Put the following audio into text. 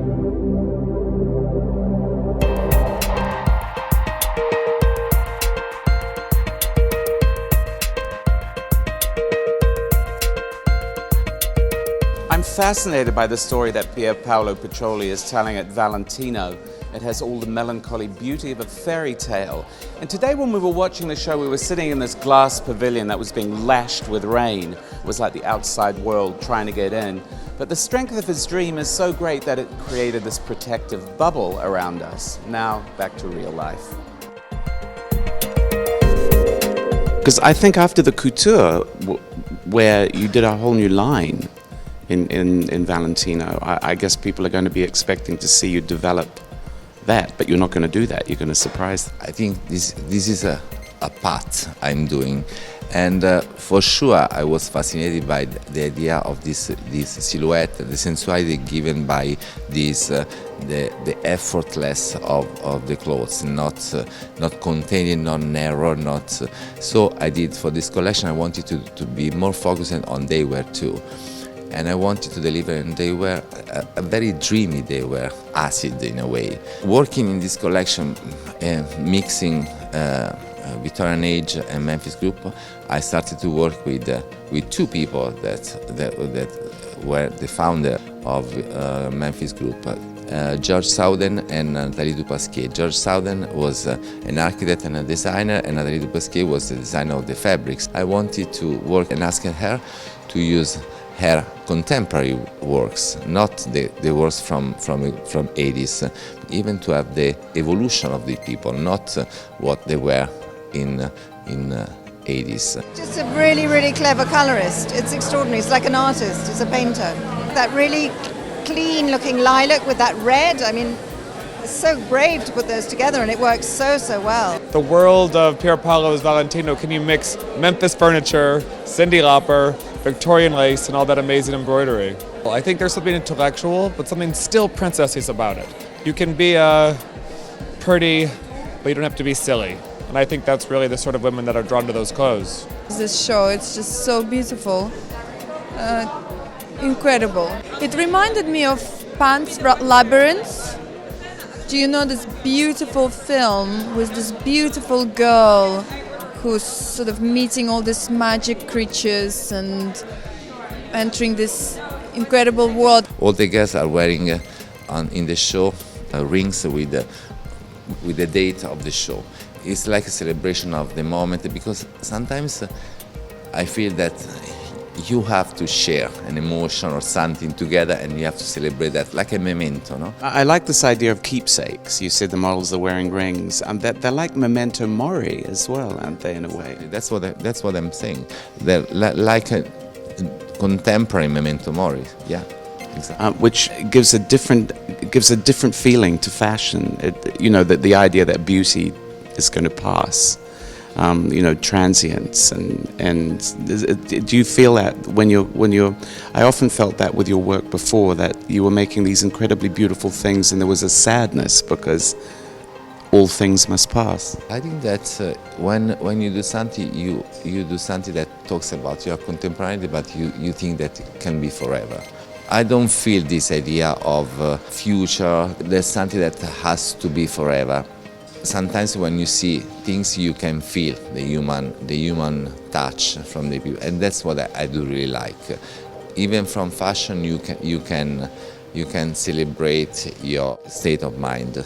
I'm fascinated by the story that Pierpaolo Piccioli is telling at Valentino. It has all the melancholy beauty of a fairy tale. And today when we were watching the show, we were sitting in this glass pavilion that was being lashed with rain. It was like the outside world trying to get in. But the strength of his dream is so great that it created this protective bubble around us. Now, back to real life. Because I think after the couture, where you did a whole new line, in Valentino, I guess people are going to be expecting to see you develop that, but you're not going to do that. You're going to surprise them. I think this is a path I'm doing, and for sure I was fascinated by the idea of this silhouette, the sensuality given by this the effortless of the clothes, not contained, not narrow, not. So I did for this collection. I wanted to be more focused on daywear too. And I wanted to deliver, and they were a very dreamy, they were acid in a way. Working in this collection, mixing Victorian Age and Memphis Group, I started to work with two people that were the founder of Memphis Group, George Souden and Nathalie Dupasquier. George Souden was an architect and a designer, and Nathalie Dupasquier was the designer of the fabrics. I wanted to work and ask her to use her contemporary works, not the works from 80s, even to have the evolution of the people, not what they were in 80s. Just a really, really clever colorist. It's extraordinary. It's like an artist. It's a painter. That really clean-looking lilac with that red. I mean, it's so brave to put those together, and it works so well. The world of Pierpaolo's Valentino, can you mix Memphis furniture, Cyndi Lauper, Victorian lace, and all that amazing embroidery? Well, I think there's something intellectual, but something still princessy about it. You can be pretty, but you don't have to be silly. And I think that's really the sort of women that are drawn to those clothes. This show, it's just so beautiful, incredible. It reminded me of Pan's Labyrinth. Do you know this beautiful film with this beautiful girl who's sort of meeting all these magic creatures and entering this incredible world? All the girls are wearing in the show rings with the date of the show. It's like a celebration of the moment, because sometimes I feel that you have to share an emotion or something together, and you have to celebrate that, like a memento, no? I like this idea of keepsakes. You said the models are wearing rings, and they're like memento mori as well, aren't they, in a way? That's what I'm saying. They're like a contemporary memento mori. Yeah, exactly. Which gives a different feeling to fashion. The idea that beauty is going to pass. Transience, and do you feel that when you're? I often felt that with your work before, that you were making these incredibly beautiful things, and there was a sadness because all things must pass. I think that when you do something, you do something that talks about your contemporaneity, but you think that it can be forever. I don't feel this idea of future. There's something that has to be forever. Sometimes when you see things, you can feel the human touch from the people, and that's what I do really like. Even from fashion, you can celebrate your state of mind.